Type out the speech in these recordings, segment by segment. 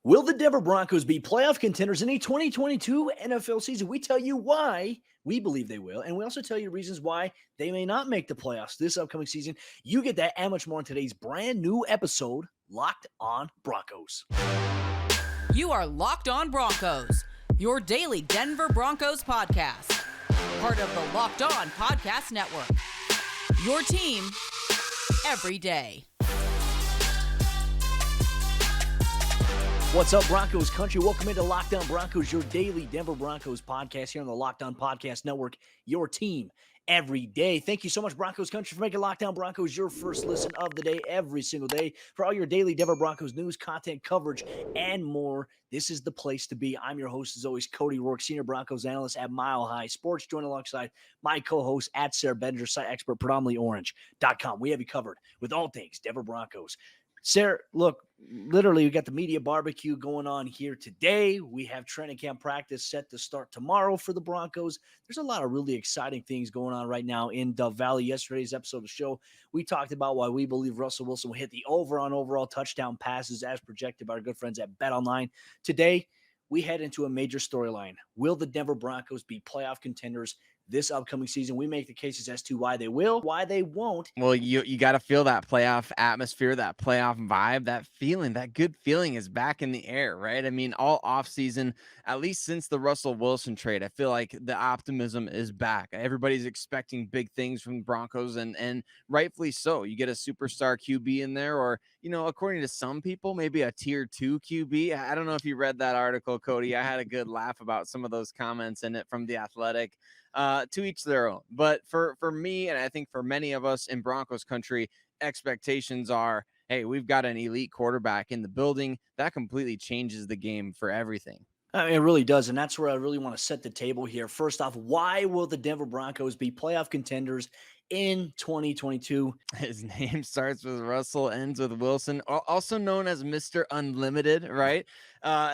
Will the Denver Broncos be playoff contenders in a 2022 NFL season? We tell you why we believe they will, and we also tell you reasons why they may not make the playoffs this upcoming season. You get that and much more in today's brand new episode, Locked On Broncos. You are Locked On Broncos, your daily Denver Broncos podcast. Part of the Locked On Podcast Network. Your team every day. What's up, Broncos country? Welcome into Locked On Broncos, your daily Denver Broncos podcast here on the Locked On Podcast Network, your team every day. Thank you so much, Broncos country, for making Locked On Broncos your first listen of the day every single day. For all your daily Denver Broncos news, content, coverage, and more, this is the place to be. I'm your host, as always, Cody Roark, Senior Broncos Analyst at Mile High Sports, joined alongside my co-host at Sayre, Bedinger, site expert, predominantly orange.com. We have you covered with all things Denver Broncos. Sayre, look, literally, we got the media barbecue going on here today. We have training camp practice set to start tomorrow for the Broncos. There's a lot of really exciting things going on right now in Dove Valley. Yesterday's episode of the show, we talked about why we believe Russell Wilson will hit the over on overall touchdown passes as projected by our good friends at BetOnline. Today, we head into a major storyline. Will the Denver Broncos be playoff contenders this upcoming season? We make the cases as to why they will, why they won't. Well, you got to feel that playoff atmosphere, that playoff vibe, that feeling, that good feeling is back in the air, right? I mean, all offseason, at least since the Russell Wilson trade, I feel like the optimism is back. Everybody's expecting big things from the Broncos, and rightfully so. You get a superstar QB in there, or, according to some people, maybe a tier 2 QB. I don't know if you read that article, Cody. I had a good laugh about some of those comments in it from The Athletic. To each their own. But for me, and I think for many of us in Broncos country, expectations are, hey, we've got an elite quarterback in the building. That completely changes the game for everything. It really does, and that's where I really want to set the table here. First off, why will the Denver Broncos be playoff contenders in 2022? His name starts with Russell, ends with Wilson, also known as Mr. Unlimited, right?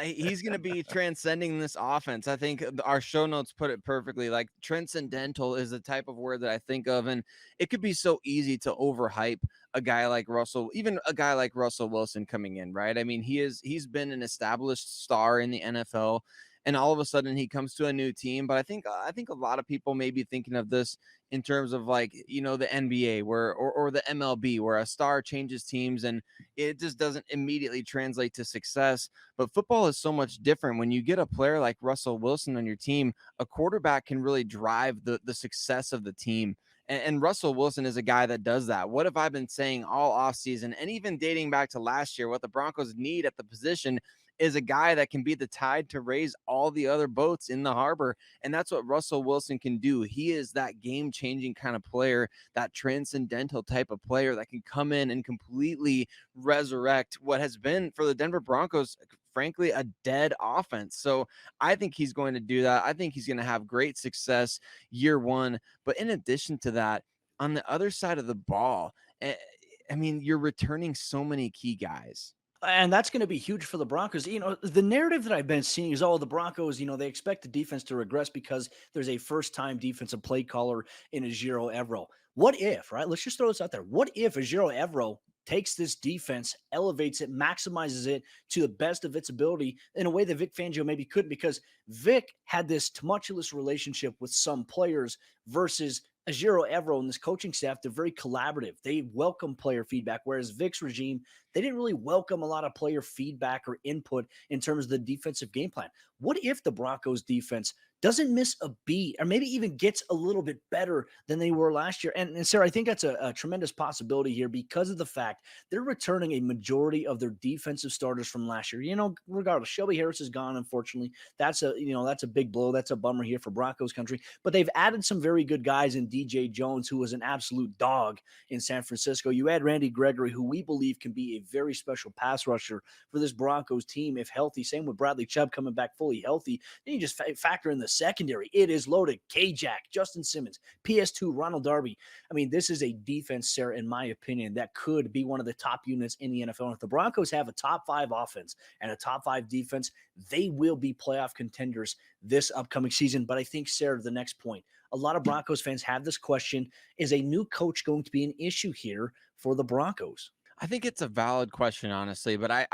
He's going to be transcending this offense. I think our show notes put it perfectly. Like, transcendental is the type of word that I think of, and it could be so easy to overhype a guy like Russell, even a guy like Russell Wilson coming in, right? I mean, he's been an established star in the NFL, and all of a sudden he comes to a new team. But I think a lot of people may be thinking of this in terms of, like, the NBA or the MLB, where a star changes teams and it just doesn't immediately translate to success. But football is so much different. When you get a player like Russell Wilson on your team, a quarterback can really drive the success of the team. And Russell Wilson is a guy that does that. What have I been saying all offseason, and even dating back to last year? What the Broncos need at the position is a guy that can be the tide to raise all the other boats in the harbor. And that's what Russell Wilson can do. He is that game-changing kind of player, that transcendental type of player that can come in and completely resurrect what has been, for the Denver Broncos, frankly, a dead offense. So I think he's going to do that. I think he's going to have great success year one. But in addition to that, on the other side of the ball, I mean, you're returning so many key guys. And that's going to be huge for the Broncos. The narrative that I've been seeing is, the Broncos, they expect the defense to regress because there's a first-time defensive play caller in Ejiro Evero. What if, right? Let's just throw this out there. What if Ejiro Evero takes this defense, elevates it, maximizes it to the best of its ability in a way that Vic Fangio maybe couldn't, because Vic had this tumultuous relationship with some players versus Ejiro Evero and this coaching staff. They're very collaborative. They welcome player feedback, whereas Vic's regime, they didn't really welcome a lot of player feedback or input in terms of the defensive game plan. What if the Broncos defense doesn't miss a beat, or maybe even gets a little bit better than they were last year? And Sayre, I think that's a tremendous possibility here because of the fact they're returning a majority of their defensive starters from last year. Regardless, Shelby Harris is gone, unfortunately. That's a big blow. That's a bummer here for Broncos country. But they've added some very good guys in DJ Jones, who was an absolute dog in San Francisco. You add Randy Gregory, who we believe can be a very special pass rusher for this Broncos team if healthy. Same with Bradley Chubb coming back fully healthy. Then you just factor in the secondary. It is loaded. K-Jack, Justin Simmons, PS2, Ronald Darby. I mean, this is a defense, Sayre, in my opinion, that could be one of the top units in the NFL. And if the Broncos have a top 5 offense and a top 5 defense, they will be playoff contenders this upcoming season. But I think, Sayre, the next point, a lot of Broncos fans have this question: is a new coach going to be an issue here for the Broncos? I think it's a valid question, honestly, but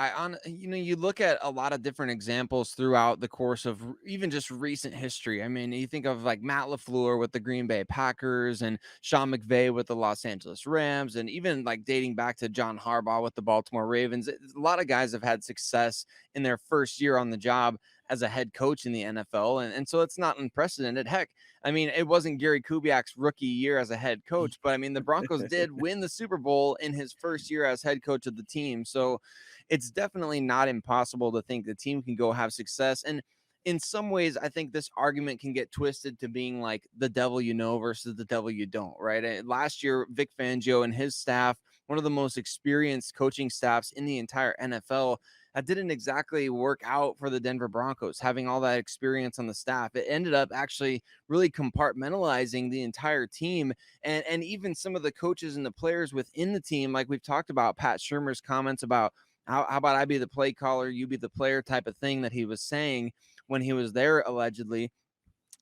you look at a lot of different examples throughout the course of even just recent history. I mean, you think of like Matt LaFleur with the Green Bay Packers and Sean McVay with the Los Angeles Rams, and even like dating back to John Harbaugh with the Baltimore Ravens. A lot of guys have had success in their first year on the job as a head coach in the NFL. And so it's not unprecedented. Heck, I mean, it wasn't Gary Kubiak's rookie year as a head coach, but I mean, the Broncos did win the Super Bowl in his first year as head coach of the team. So it's definitely not impossible to think the team can go have success. And in some ways, I think this argument can get twisted to being like the devil you know versus the devil you don't, right? Last year, Vic Fangio and his staff, one of the most experienced coaching staffs in the entire NFL, that didn't exactly work out for the Denver Broncos, having all that experience on the staff. It ended up actually really compartmentalizing the entire team, and even some of the coaches and the players within the team, like we've talked about Pat Shurmur's comments about how about I be the play caller, you be the player type of thing that he was saying when he was there allegedly.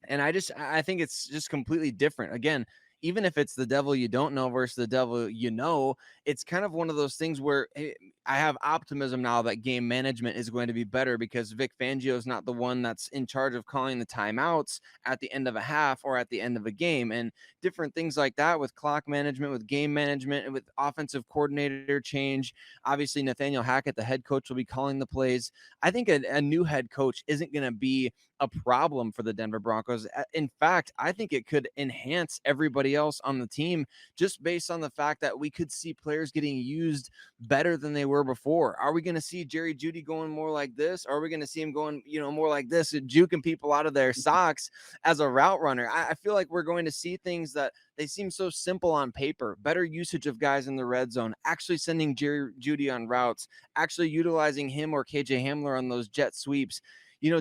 And I think it's just completely different. Again, even if it's the devil you don't know versus the devil you know, it's kind of one of those things where I have optimism now that game management is going to be better because Vic Fangio is not the one that's in charge of calling the timeouts at the end of a half or at the end of a game, and different things like that with clock management, with game management, and with offensive coordinator change. Obviously, Nathaniel Hackett, the head coach, will be calling the plays. I think a new head coach isn't going to be a problem for the Denver Broncos. In fact, I think it could enhance everybody else on the team just based on the fact that we could see players getting used better than they were before. Are we going to see Jerry Jeudy going more like this? Or are we going to see him going, more like this, juking people out of their socks as a route runner? I feel like we're going to see things that they seem so simple on paper. Better usage of guys in the red zone, actually sending Jerry Jeudy on routes, actually utilizing him or KJ Hamler on those jet sweeps.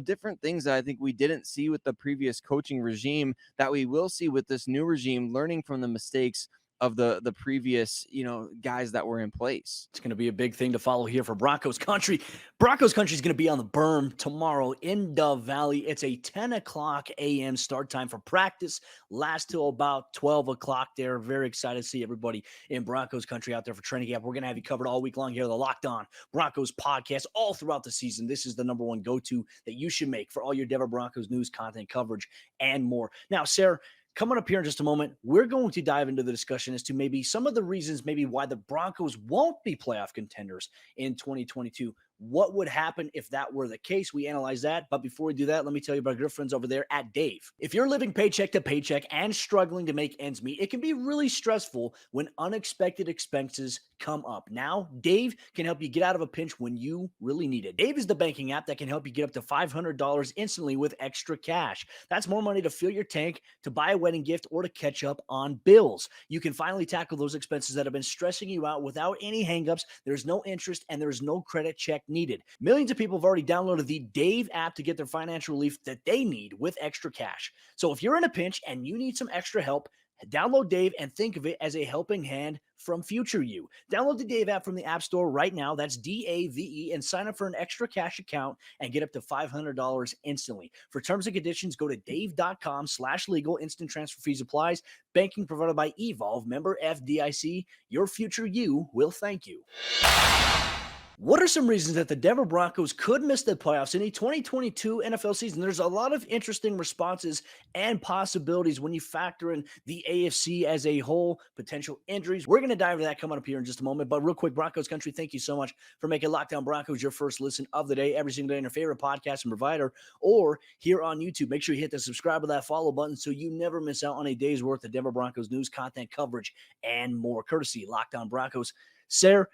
Different things that I think we didn't see with the previous coaching regime that we will see with this new regime, learning from the mistakes of the previous, guys that were in place. It's going to be a big thing to follow here for Broncos country. Broncos country is going to be on the berm tomorrow in Dove Valley. It's a 10 o'clock a.m. start time for practice. Last till about 12 o'clock there. Very excited to see everybody in Broncos country out there for training camp. We're going to have you covered all week long here, the Locked On Broncos podcast all throughout the season. This is the number one go-to that you should make for all your Denver Broncos news, content, coverage, and more. Now, Sayre, coming up here in just a moment, we're going to dive into the discussion as to maybe some of the reasons maybe why the Broncos won't be playoff contenders in 2022. What would happen if that were the case? We analyze that. But before we do that, let me tell you about our good friends over there at Dave. If you're living paycheck to paycheck and struggling to make ends meet, it can be really stressful when unexpected expenses come up. Now, Dave can help you get out of a pinch when you really need it. Dave is the banking app that can help you get up to $500 instantly with extra cash. That's more money to fill your tank, to buy a wedding gift, or to catch up on bills. You can finally tackle those expenses that have been stressing you out without any hangups. There's no interest and there's no credit check needed. Millions of people have already downloaded the Dave app to get their financial relief that they need with extra cash. So if you're in a pinch and you need some extra help, download Dave and think of it as a helping hand from future you. Download the Dave app from the App Store right now. That's DAVE, and sign up for an extra cash account and get up to $500 instantly. For terms and conditions, go to dave.com/legal. Instant transfer fees applies. Banking provided by Evolve. Member FDIC. Your future you will thank you. What are some reasons that the Denver Broncos could miss the playoffs in a 2022 NFL season? There's a lot of interesting responses and possibilities when you factor in the AFC as a whole, potential injuries. We're going to dive into that coming up here in just a moment. But real quick, Broncos country, thank you so much for making Locked On Broncos your first listen of the day every single day on your favorite podcast and provider or here on YouTube. Make sure you hit the subscribe or that follow button so you never miss out on a day's worth of Denver Broncos news, content, coverage, and more. Courtesy Locked On Broncos. Sayre,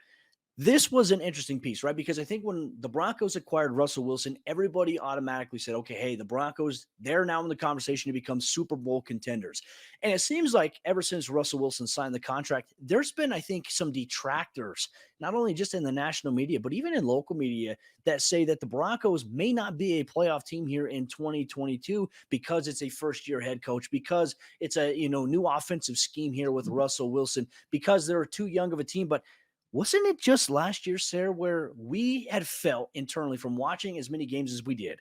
this was an interesting piece, right? Because I think when the Broncos acquired Russell Wilson, everybody automatically said, okay, hey, the Broncos, they're now in the conversation to become Super Bowl contenders. And it seems like ever since Russell Wilson signed the contract, there's been, I think, some detractors, not only just in the national media, but even in local media that say that the Broncos may not be a playoff team here in 2022 because it's a first-year head coach, because it's a, new offensive scheme here with Russell Wilson, because they're too young of a team. But wasn't it just last year, Sayre, where we had felt internally from watching as many games as we did,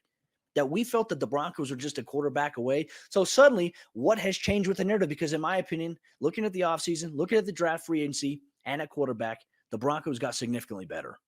that we felt that the Broncos were just a quarterback away? So suddenly, what has changed with the narrative? Because in my opinion, looking at the offseason, looking at the draft free agency and at quarterback, the Broncos got significantly better.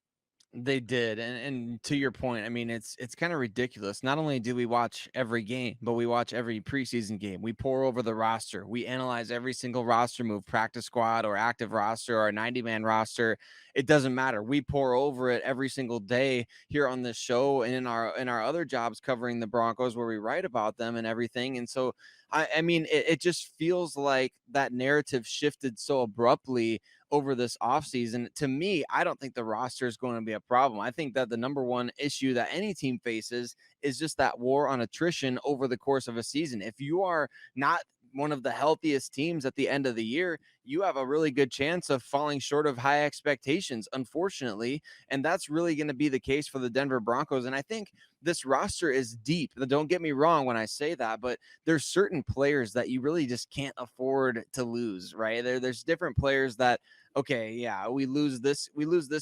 They did, and to your point, I mean, it's kind of ridiculous. Not only do we watch every game, but we watch every preseason game. We pour over the roster. We analyze every single roster move, practice squad or active roster or 90-man roster. It doesn't matter. We pour over it every single day here on this show and in our other jobs covering the Broncos, where we write about them and everything. And so, I mean, it just feels like that narrative shifted so abruptly over this offseason. To me, I don't think the roster is going to be a problem. I think that the number one issue that any team faces is just that war on attrition over the course of a season. If you are not one of the healthiest teams at the end of the year, you have a really good chance of falling short of high expectations, unfortunately. And that's really going to be the case for the Denver Broncos. And I think this roster is deep. Don't get me wrong when I say that, but there's certain players that you really just can't afford to lose, right? There's different players that, okay, yeah, we lose this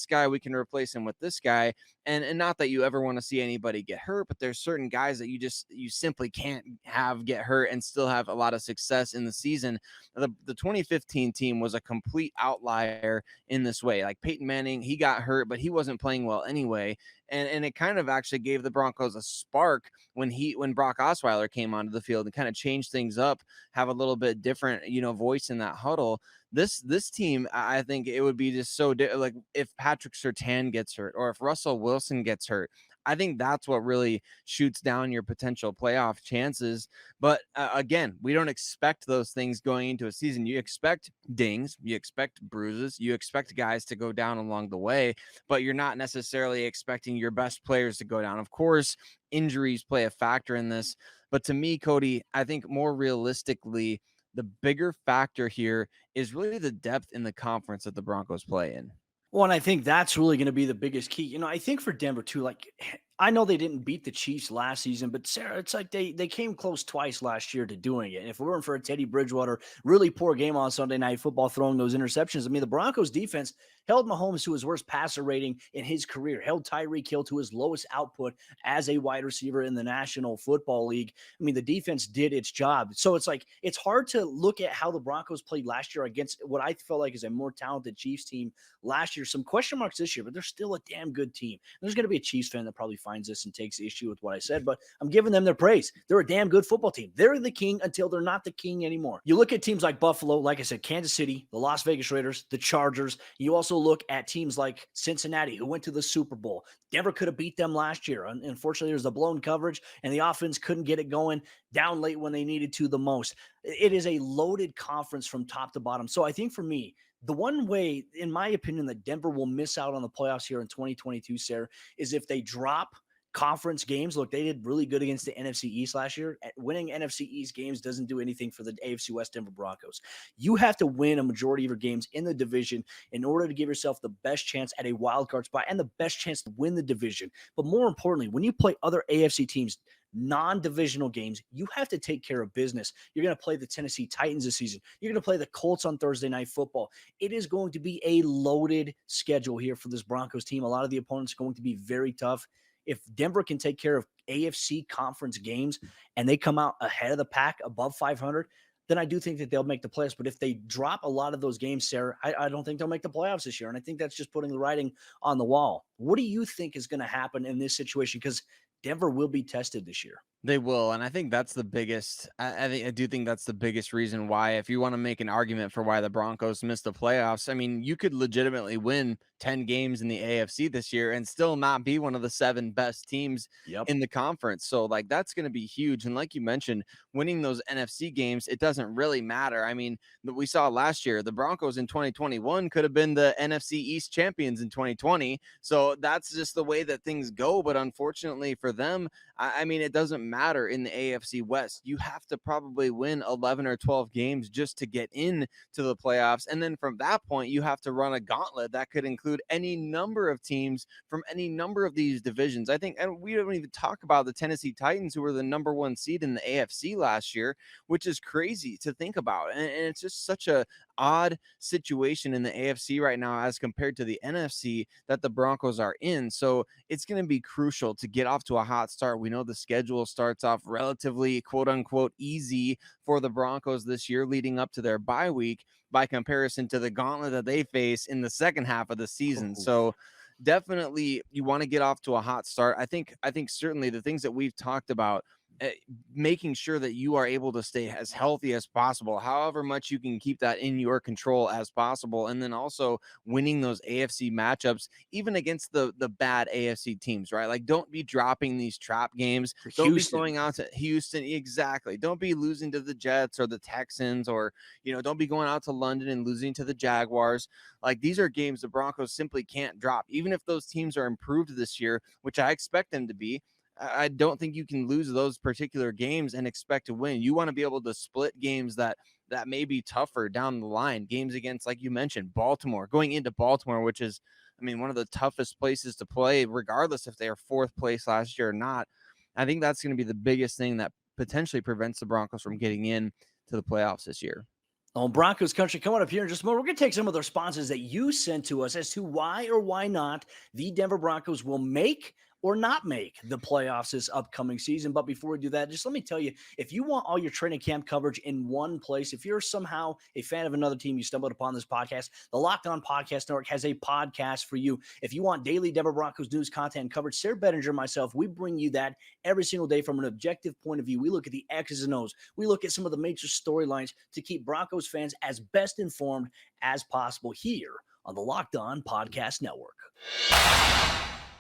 guy, we can replace him with this guy. And not that you ever want to see anybody get hurt, but there's certain guys that you simply can't have get hurt and still have a lot of success in the season. The 2015 team was a complete outlier in this way. Like Peyton Manning, he got hurt, but he wasn't playing well anyway. And it kind of actually gave the Broncos a spark when Brock Osweiler came onto the field and kind of changed things up, have a little bit different, voice in that huddle. This team, I think it would be just so like if Patrick Surtain gets hurt or if Russell Wilson gets hurt. I think that's what really shoots down your potential playoff chances. But again, we don't expect those things going into a season. You expect dings, you expect bruises, you expect guys to go down along the way, but you're not necessarily expecting your best players to go down. Of course, injuries play a factor in this. But to me, Cody, I think more realistically, the bigger factor here is really the depth in the conference that the Broncos play in. Well, and I think that's really going to be the biggest key. I think for Denver too, like I know they didn't beat the Chiefs last season, but Sayre, it's like they came close twice last year to doing it. And if it weren't for a Teddy Bridgewater really poor game on Sunday Night Football, throwing those interceptions, I mean, the Broncos defense held Mahomes to his worst passer rating in his career, held Tyreek Hill to his lowest output as a wide receiver in the National Football League. I mean, the defense did its job. So it's like, it's hard to look at how the Broncos played last year against what I felt like is a more talented Chiefs team last year. Some question marks this year, but they're still a damn good team. There's going to be a Chiefs fan that probably finds this and takes issue with what I said, but I'm giving them their praise. They're a damn good football team. They're the king until they're not the king anymore. You look at teams like Buffalo, like I said, Kansas City, the Las Vegas Raiders, the Chargers. You also look at teams like Cincinnati, who went to the Super Bowl. Denver could have beat them last year. Unfortunately, there's a blown coverage, and the offense couldn't get it going down late when they needed to the most. It is a loaded conference from top to bottom. So I think for me, the one way, in my opinion, that Denver will miss out on the playoffs here in 2022, Sayre, is if they drop conference games. Look, they did really good against the NFC East last year. Winning NFC East games doesn't do anything for the AFC West Denver Broncos. You have to win a majority of your games in the division in order to give yourself the best chance at a wild card spot and the best chance to win the division. But more importantly, when you play other AFC teams, non-divisional games, you have to take care of business. You're going to play the Tennessee Titans this season. You're going to play the Colts on Thursday Night Football. It is going to be a loaded schedule here for this Broncos team. A lot of the opponents are going to be very tough. If Denver can take care of AFC conference games and they come out ahead of the pack above 500, then I do think that they'll make the playoffs. But if they drop a lot of those games, Sayre, I don't think they'll make the playoffs this year. And I think that's just putting the writing on the wall. What do you think is going to happen in this situation? Because Denver will be tested this year. They will, and I think that's the biggest. I do think that's the biggest reason why. If you want to make an argument for why the Broncos missed the playoffs, I mean, you could legitimately win 10 games in the AFC this year and still not be one of the 7 best teams in the conference. So, like, that's going to be huge. And like you mentioned, winning those NFC games, it doesn't really matter. I mean, we saw last year the Broncos in 2021 could have been the NFC East champions in 2020. So that's just the way that things go. But unfortunately for them, I mean, it doesn't matter in the AFC West. You have to probably win 11 or 12 games just to get in to the playoffs. And then from that point, you have to run a gauntlet that could include any number of teams from any number of these divisions. I think, and we don't even talk about the Tennessee Titans, who were the number 1 seed in the AFC last year, which is crazy to think about. And it's just such a odd situation in the AFC right now as compared to the NFC that the Broncos are in. So it's going to be crucial to get off to a hot start. We know the schedule starts off relatively quote unquote easy for the Broncos this year leading up to their bye week by comparison to the gauntlet that they face in the second half of the season. Ooh. So definitely you want to get off to a hot start. I think certainly the things that we've talked about, uh, making sure that you are able to stay as healthy as possible, however much you can keep that in your control as possible, and then also winning those AFC matchups, even against the bad AFC teams, right? Like, don't be dropping these trap games. For Don't be Houston. going out to Houston. Exactly. Don't be losing to the Jets or the Texans, or don't be going out to London and losing to the Jaguars. Like, these are games the Broncos simply can't drop, even if those teams are improved this year, which I expect them to be. I don't think you can lose those particular games and expect to win. You want to be able to split games that may be tougher down the line. Games against, like you mentioned, Baltimore, going into Baltimore, which is, I mean, one of the toughest places to play, regardless if they are fourth place last year or not. I think that's going to be the biggest thing that potentially prevents the Broncos from getting in to the playoffs this year. On Broncos country, coming up here in just a moment, we're going to take some of the responses that you sent to us as to why or why not the Denver Broncos will make or not make the playoffs this upcoming season. But before we do that, just let me tell you, if you want all your training camp coverage in one place, if you're somehow a fan of another team, you stumbled upon this podcast, the Locked On Podcast Network has a podcast for you. If you want daily Denver Broncos news, content, and coverage, Sayre, Bedinger, and myself, we bring you that every single day from an objective point of view. We look at the X's and O's. We look at some of the major storylines to keep Broncos fans as best informed as possible here on the Locked On Podcast Network.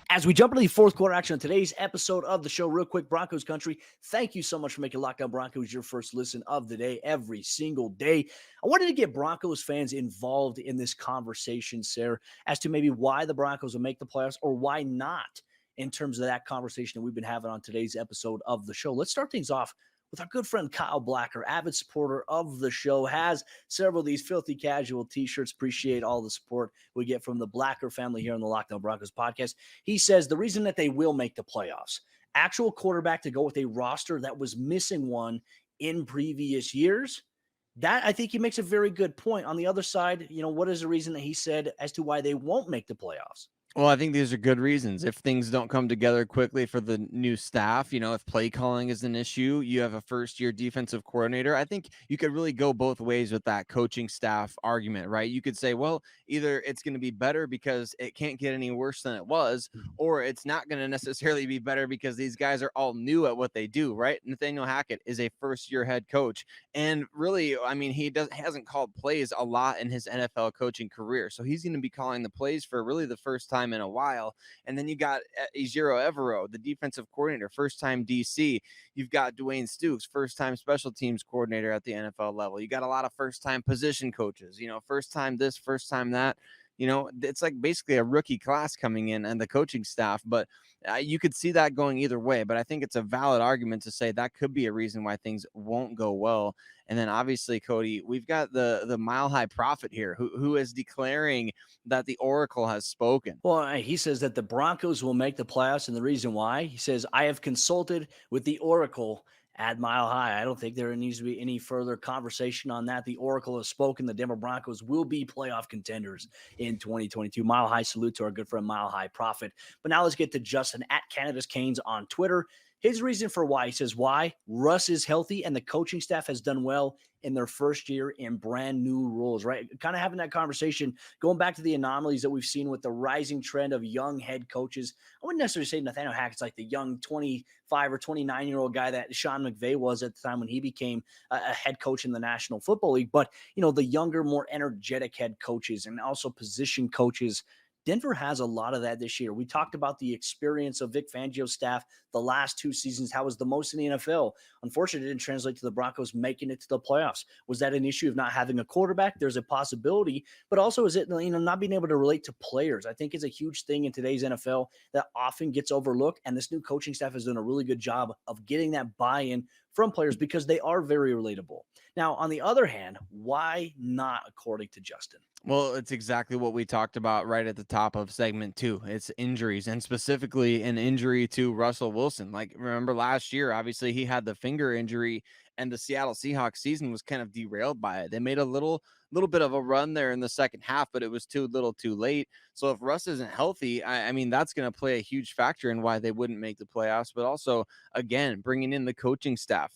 As we jump into the fourth quarter action on today's episode of the show, real quick, Broncos country, thank you so much for making Locked On Broncos your first listen of the day every single day. I wanted to get Broncos fans involved in this conversation, Sayre, as to maybe why the Broncos will make the playoffs or why not in terms of that conversation that we've been having on today's episode of the show. Let's start things off with our good friend Kyle Blacker, avid supporter of the show, has several of these filthy casual t-shirts. Appreciate all the support we get from the Blacker family here on the Locked On Broncos podcast. He says the reason that they will make the playoffs, actual quarterback to go with a roster that was missing one in previous years. That, I think he makes a very good point. On the other side, what is the reason that he said as to why they won't make the playoffs? Well, I think these are good reasons. If things don't come together quickly for the new staff, if play calling is an issue, you have a first-year defensive coordinator. I think you could really go both ways with that coaching staff argument, right? You could say, well, either it's going to be better because it can't get any worse than it was, or it's not going to necessarily be better because these guys are all new at what they do, right? Nathaniel Hackett is a first-year head coach, and really, I mean, he hasn't called plays a lot in his NFL coaching career, so he's going to be calling the plays for really the first time in a while. And then you got Ejiro Evero, the defensive coordinator, first time DC. You've got Dwayne Stukes, first time special teams coordinator at the NFL level. You got a lot of first time position coaches, first time this, first time that. It's like basically a rookie class coming in and the coaching staff, but you could see that going either way. But I think it's a valid argument to say that could be a reason why things won't go well. And then obviously, Cody, we've got the Mile High Prophet here who is declaring that the Oracle has spoken. Well, he says that the Broncos will make the playoffs, and the reason why, he says, I have consulted with the Oracle at Mile High. I don't think there needs to be any further conversation on that. The Oracle has spoken. The Denver Broncos will be playoff contenders in 2022. Mile High salute to our good friend Mile High Prophet. But now let's get to Justin at Canada's Canes on Twitter. His reason for why, he says, why? Russ is healthy and the coaching staff has done well in their first year in brand new rules, right? Kind of having that conversation, going back to the anomalies that we've seen with the rising trend of young head coaches. I wouldn't necessarily say Nathaniel Hackett's like the young 25 or 29-year-old guy that Sean McVay was at the time when he became a head coach in the National Football League. But, the younger, more energetic head coaches and also position coaches. Denver has a lot of that this year. We talked about the experience of Vic Fangio's staff the last two seasons, how it was the most in the NFL. Unfortunately, it didn't translate to the Broncos making it to the playoffs. Was that an issue of not having a quarterback? There's a possibility, but also is it, not being able to relate to players? I think is a huge thing in today's NFL that often gets overlooked, and this new coaching staff has done a really good job of getting that buy-in from players because they are very relatable. Now, on the other hand, why not, according to Justin? Well, it's exactly what we talked about right at the top of segment 2. It's injuries, and specifically an injury to Russell Wilson. Like, remember last year, obviously he had the finger injury and the Seattle Seahawks season was kind of derailed by it. They made a little bit of a run there in the second half, but it was too little too late. So if Russ isn't healthy, I mean, that's going to play a huge factor in why they wouldn't make the playoffs. But also, again, bringing in the coaching staff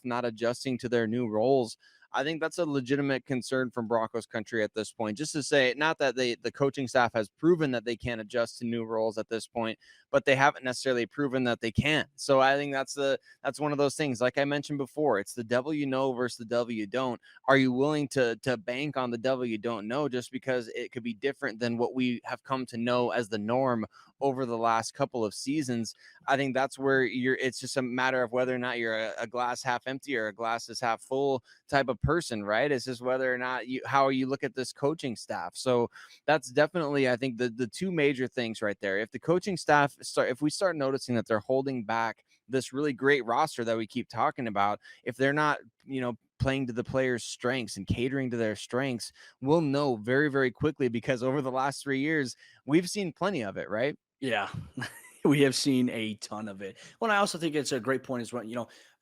not adjusting to their new roles. I think that's a legitimate concern from Broncos country at this point. Just to say, not that the coaching staff has proven that they can't adjust to new roles at this point, but they haven't necessarily proven that they can. So I think that's one of those things. Like I mentioned before, it's the devil you know versus the devil you don't. Are you willing to bank on the devil you don't know just because it could be different than what we have come to know as the norm over the last couple of seasons? I think that's where it's just a matter of whether or not you're a glass half empty or a glass is half full type of person, right? It's just whether or not how you look at this coaching staff. So that's definitely, I think, the two major things right there. If the coaching staff if we start noticing that they're holding back this really great roster that we keep talking about, if they're not, playing to the players' strengths and catering to their strengths, we'll know very, very quickly, because over the last 3 years, we've seen plenty of it, right? Yeah. We have seen a ton of it. Well, I also think it's a great point as well.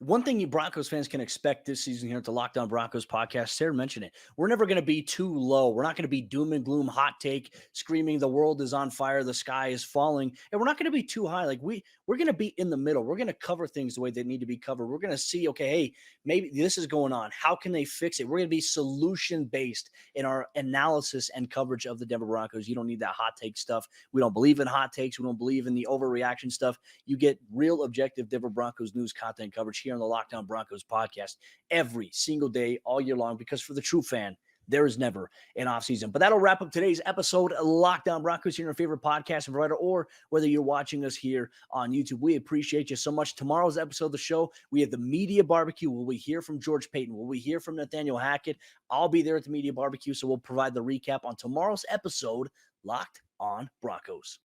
One thing you Broncos fans can expect this season here at the Locked On Broncos podcast, Sayre mentioned it. We're never going to be too low. We're not going to be doom and gloom, hot take, screaming the world is on fire, the sky is falling, and we're not going to be too high. Like we're going to be in the middle. We're going to cover things the way they need to be covered. We're going to see, okay, hey, maybe this is going on. How can they fix it? We're going to be solution based in our analysis and coverage of the Denver Broncos. You don't need that hot take stuff. We don't believe in hot takes. We don't believe in the overreaction stuff. You get real objective Denver Broncos news content coverage here on the Locked On Broncos podcast every single day, all year long, because for the true fan, there is never an offseason. But that'll wrap up today's episode of Locked On Broncos here, your favorite podcast provider, or whether you're watching us here on YouTube. We appreciate you so much. Tomorrow's episode of the show, we have the media barbecue. Will we hear from George Payton? Will we hear from Nathaniel Hackett? I'll be there at the media barbecue, so we'll provide the recap on tomorrow's episode, Locked On Broncos.